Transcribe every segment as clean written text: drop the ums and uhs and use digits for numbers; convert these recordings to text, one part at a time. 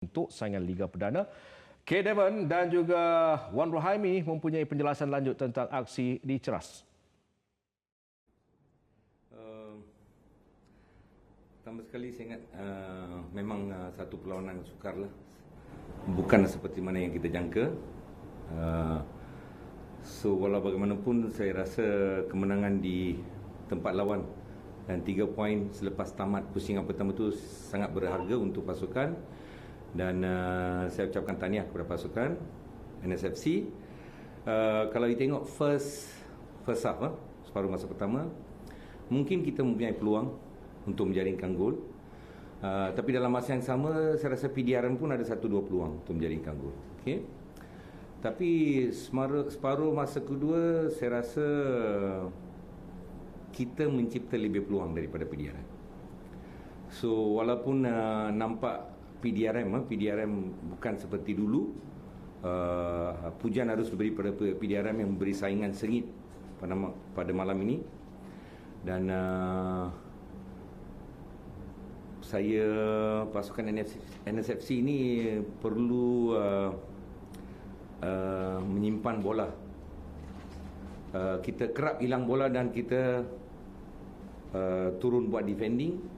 untuk saingan Liga Perdana. K. Devon dan juga Wan Rohaimi mempunyai penjelasan lanjut tentang aksi di Ceras. Pertama sekali saya ingat memang satu perlawanan sukar lah. Bukan seperti mana yang kita jangka. So walau bagaimanapun saya rasa kemenangan di tempat lawan dan 3 poin selepas tamat pusingan pertama itu sangat berharga untuk pasukan. Dan saya ucapkan tahniah kepada pasukan NSFC. Kalau kita tengok first half, separuh masa pertama, mungkin kita mempunyai peluang untuk menjaringkan gol. Tapi dalam masa yang sama, saya rasa PDRM pun ada 1-2 peluang untuk menjaringkan gol. Okay? Tapi separuh masa kedua, saya rasa kita mencipta lebih peluang daripada PDRM. So walaupun nampak PDRM bukan seperti dulu, pujian harus diberi pada PDRM yang memberi saingan sengit pada malam ini. Dan saya pasukan NSFC ini perlu menyimpan bola. Kita kerap hilang bola dan kita turun buat defending.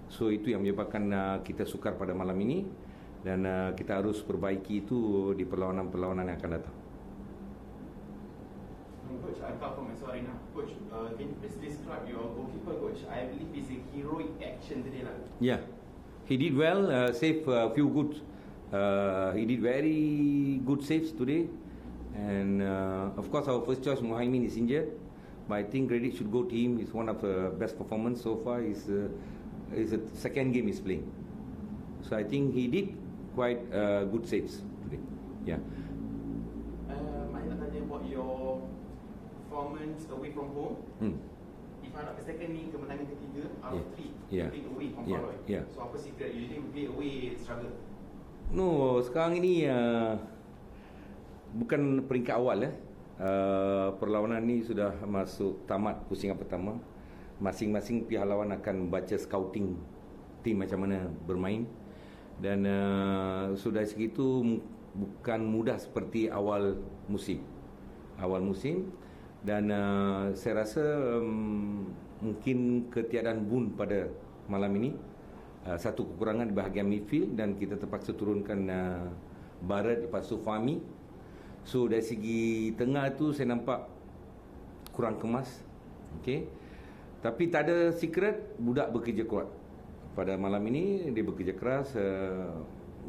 So itu yang menyebabkan kita sukar pada malam ini. Dan kita harus perbaiki itu di perlawanan-perlawanan yang akan datang. Coach, I'm Pak from Eswarina. Coach, can you please describe your goalkeeper, Coach? I believe it's a heroic action today lah. Yeah, he did well. Save a few good. He did very good saves today. And of course, our first choice Mohaimin is injured, but I think credit should go to him. It's one of the best performance so far. It's the second game he's playing, so I think he did quite good saves today. Yeah. I nak tanya about your performance away from home. If I'm not mistaken, ni kemenangan ketiga out of 3 playing away from Paloi. So apa secret? Usually we play away struggle. No, sekarang ini bukan peringkat awal. Perlawanan ni sudah masuk tamat pusingan pertama. Masing-masing pihak lawan akan membaca scouting tim macam mana bermain. Dan sudah segitu bukan mudah seperti awal musim. Dan saya rasa mungkin ketiadaan Boon pada malam ini satu kekurangan di bahagian midfield, dan kita terpaksa turunkan Barat lepas tu Fahmi. So dari segi tengah tu saya nampak kurang kemas. Okay. Tapi tak ada secret, budak bekerja kuat. Pada malam ini dia bekerja keras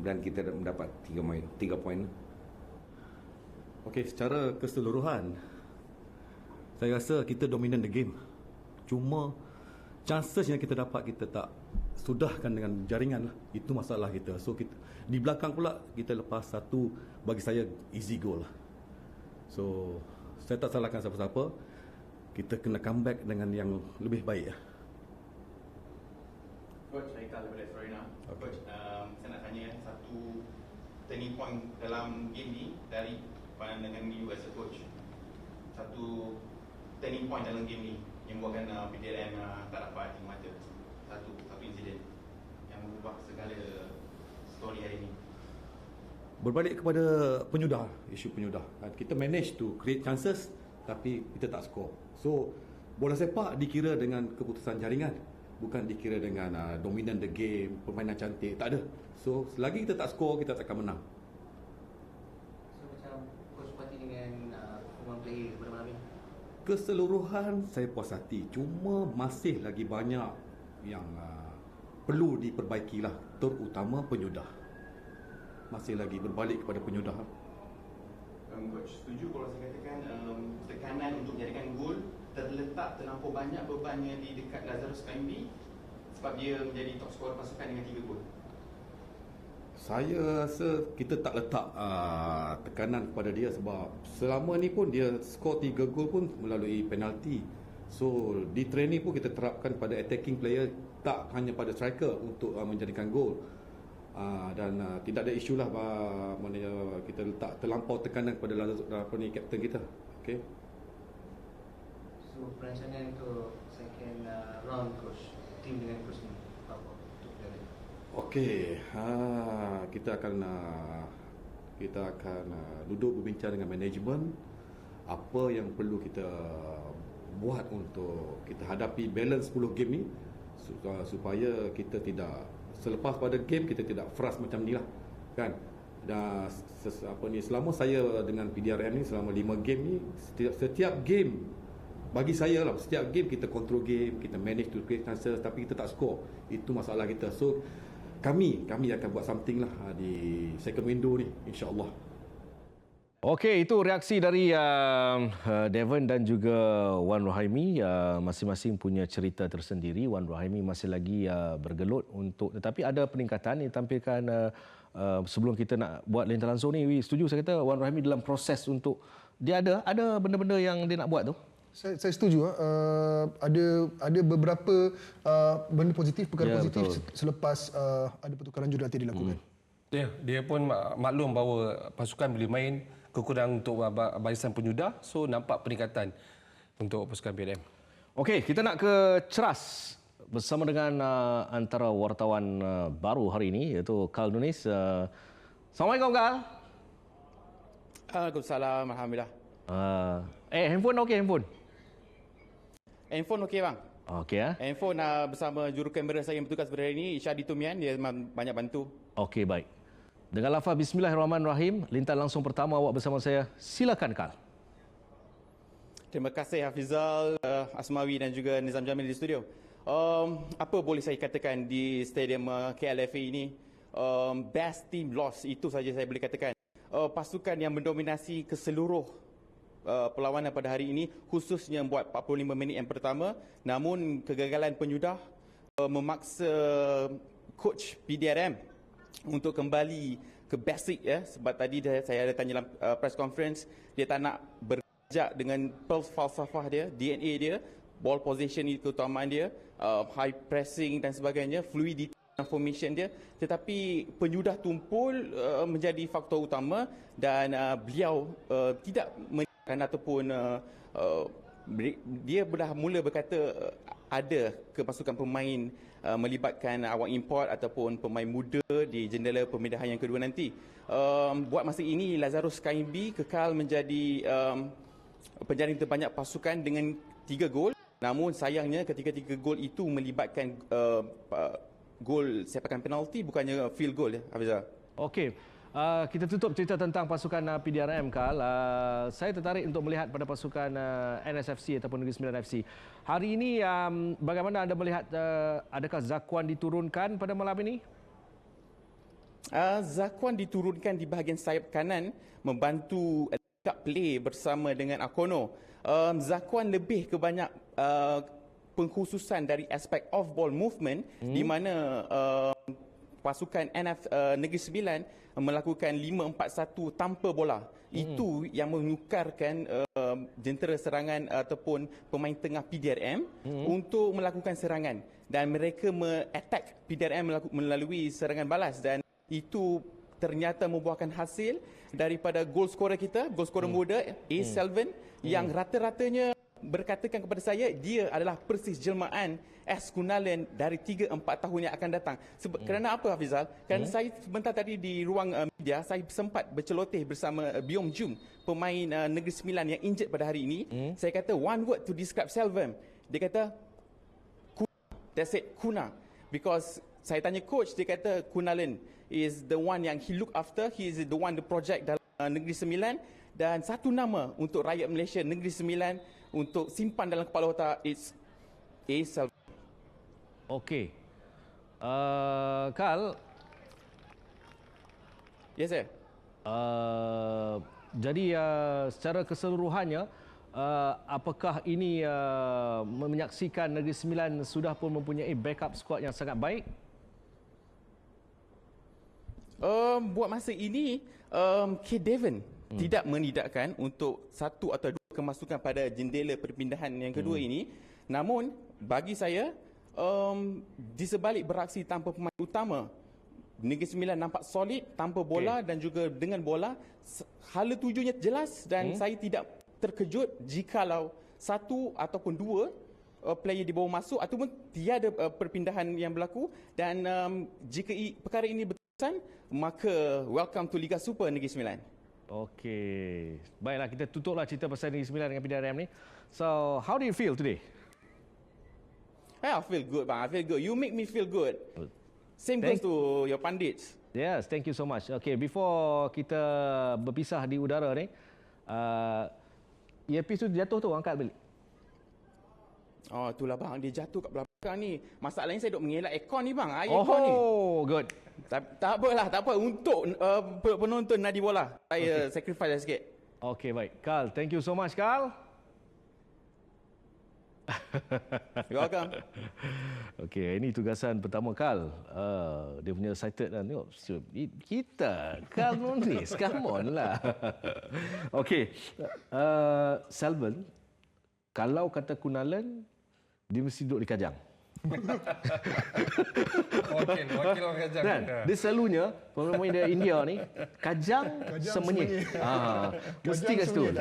dan kita mendapat 3 poin. Okey, secara keseluruhan saya rasa kita dominant the game. Cuma chances yang kita dapat kita tak sudahkan dengan jaringan lah. Itu masalah kita. So kita, di belakang pula kita lepas satu, bagi saya easy goal lah. So saya tak salahkan siapa-siapa. Kita kena comeback dengan yang lebih baik. Coach, Haikal daripada Eswarina. Coach, saya nak tanya satu turning point dalam game ni dari pandangan you as a coach. Satu turning point dalam game ni yang buatkan PDRM tak dapat hati mata. Satu insiden yang mengubah segala story hari ni. Berbalik kepada penyudah, isu penyudah. Kita manage to create chances tapi kita tak score. So bola sepak dikira dengan keputusan jaringan, bukan dikira dengan dominant the game, permainan cantik, tak ada. So selagi kita tak score, kita takkan menang. So macam coach puas hati dengan performance player pada malam ini? Keseluruhan saya puas hati. Cuma masih lagi banyak yang perlu diperbaiki lah, terutama penyudah. Masih lagi berbalik kepada penyudah. Coach, setuju kalau saya katakan tekanan untuk menjadikan gol terletak terlampau banyak bebannya di dekat Lazarus Kaimbi sebab dia menjadi top scorer pasukan dengan 3 gol. Saya rasa kita tak letak tekanan kepada dia sebab selama ni pun dia skor 3 gol pun melalui penalti. So di training pun kita terapkan pada attacking player, tak hanya pada striker untuk menjadikan gol. Dan tidak ada isu lah maknanya kita letak terlampau tekanan kepada kapten kita. Okay. So perancangan untuk second round coach, tim dengan coach ni apa untuk dia? Okey, kita akan duduk berbincang dengan manajemen apa yang perlu kita buat untuk kita hadapi balance 10 game ni supaya kita tidak selepas pada game kita tidak frust macam ni lah kan. Dan selama saya dengan PDRM ni selama 5 game ni setiap game bagi saya lah, setiap game kita control game, kita manage to create chances tapi kita tak score. Itu masalah kita. So kami akan buat something lah di second window ni, insya-Allah. Okey, itu reaksi dari Devon dan juga Wan Rohaimi. Masing-masing punya cerita tersendiri. Wan Rohaimi masih lagi bergelut tetapi ada peningkatan yang ditampilkan sebelum kita nak buat lintasan langsung ni. Setuju saya kata Wan Rohaimi dalam proses untuk dia ada benda-benda yang dia nak buat tu. Saya setuju. Ada beberapa benda positif, perkara positif selepas ada pertukaran jurus nanti dilakukan. Ya, dia pun maklum bahawa pasukan boleh main, kekurangan untuk barisan penyudah, so nampak peningkatan untuk pasukan PDM. Okey, kita nak ke Ceras bersama dengan antara wartawan baru hari ini iaitu Kal Nunis. Assalamualaikum Kal. Waalaikumsalam, alhamdulillah. Handphone okey handphone. Handphone okey bang. Okey Handphone bersama juru kamera saya yang bertugas pada hari ini, Isyadi Tumian, dia memang banyak bantu. Okey, baik. Dengan lafaz Bismillahirrahmanirrahim, lintas langsung pertama awak bersama saya. Silakan Kal. Terima kasih Hafizal, Asmawi dan juga Nizam Jamil di studio. Apa boleh saya katakan di stadium KLFA ini? Best team loss, itu saja saya boleh katakan. Pasukan yang mendominasi keseluruh perlawanan pada hari ini, khususnya buat 45 minit yang pertama, namun kegagalan penyudah memaksa coach PDRM untuk kembali ke basic ya, sebab tadi saya ada tanya dalam press conference, dia tak nak berjak dengan falsafah dia, DNA dia, ball possession itu keutamaan dia, high pressing dan sebagainya, fluidity formation dia, tetapi penyudah tumpul menjadi faktor utama dan beliau tidak menunjukkan ataupun dia dah mula berkata ada kemasukan pemain melibatkan awak import ataupun pemain muda di jendela pemindahan yang kedua nanti. Buat masa ini Lazarus Kaimbi kekal menjadi penjaring terbanyak pasukan dengan 3 gol. Namun sayangnya ketika 3 gol itu melibatkan gol sepakan penalti, bukannya field goal ya Hafizah. Okey. Kita tutup cerita tentang pasukan PDRM, Kal. Saya tertarik untuk melihat pada pasukan NSFC ataupun Negeri Sembilan FC. Hari ini bagaimana anda melihat, adakah Zakwan diturunkan pada malam ini? Zakwan diturunkan di bahagian sayap kanan membantu play bersama dengan Akono. Zakwan lebih ke banyak pengkhususan dari aspek off ball movement di mana pasukan Negeri Sembilan melakukan 5-4-1 tanpa bola. Itu yang menyukarkan jentera serangan ataupun pemain tengah PDRM untuk melakukan serangan, dan mereka attack PDRM melalui serangan balas, dan itu ternyata membuahkan hasil daripada gol skorer kita, gol skorer muda Selvin yang rata-ratanya berkatakan kepada saya dia adalah persis jelmaan S. Kunalen dari 3-4 tahun yang akan datang. Kerana apa Hafizal? Kerana saya sebentar tadi di ruang media, saya sempat berceloteh bersama Biom Jung, pemain Negeri Sembilan yang injured pada hari ini. Saya kata one word to describe Selvin. Dia kata Kuna. That's it, Kuna. Because saya tanya coach, dia kata Kunalen is the one yang he look after, he is the one the project dalam Negeri Sembilan, dan satu nama untuk rakyat Malaysia Negeri Sembilan untuk simpan dalam kepala otak, it's Selvin. Okey. Kal. Yes, sir. Jadi secara keseluruhannya, apakah ini menyaksikan Negeri Sembilan sudah pun mempunyai backup squad yang sangat baik? Buat masa ini, K. Devon tidak menidakkan untuk 1 atau 2 kemasukan pada jendela perpindahan yang kedua ini. Namun, bagi saya, di sebalik beraksi tanpa pemain utama, Negeri Sembilan nampak solid tanpa bola dan juga dengan bola. Hala tujuannya jelas dan saya tidak terkejut jikalau 1 ataupun 2 player di bawah masuk ataupun tiada perpindahan yang berlaku, dan jika perkara ini berterusan, maka welcome to Liga Super Negeri Sembilan. Okey. Baiklah, kita tutuplah cerita pasal Negeri Sembilan dengan PDRM ni. So, how do you feel today? I feel good, bang. I feel good. You make me feel good. Same goes to your pandits. Yes, thank you so much. Okay, before kita berpisah di udara ni, earpiece tu jatuh tu, angkat balik. Oh, itulah bang. Dia jatuh kat belakang ni. Masalahnya saya duk mengelak aircon ni bang. Aircon ni. Oh, good. Tak apalah, tak apa. Untuk penonton Nadi Bola, saya sacrifice sikit. Okay, baik. Carl, thank you so much, Carl. You're welcome. Okey, ini tugasan pertama Carl. Dia punya sighted kan. Tengok, kita Carl Nunes, come on lah. Okey, Selvan, kalau kata Kunalan, dia mesti duduk di Kajang. Wakil orang Kajang. Kan? Dia selalunya pemain dari India ni Kajang Semenyih. Mesti kat situ.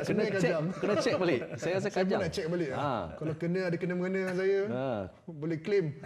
Kena check balik. Saya rasa Saya pun Kajang. nak check balik. Kalau ada kena mengena dengan saya, boleh claim.